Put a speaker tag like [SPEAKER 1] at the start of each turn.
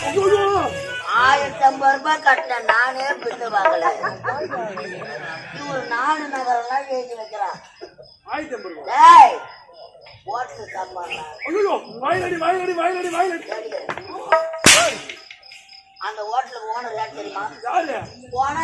[SPEAKER 1] ₹1050 கட்டினேன் நானே பில்லு வாங்கல. இவரு 4 நகரெல்லாம் எழுதி வைக்கிறான். ஹோட்டல் சாப்பாடு அந்த ஹோட்டலுக்கு ஓனர் யார் தெரியுமா? போன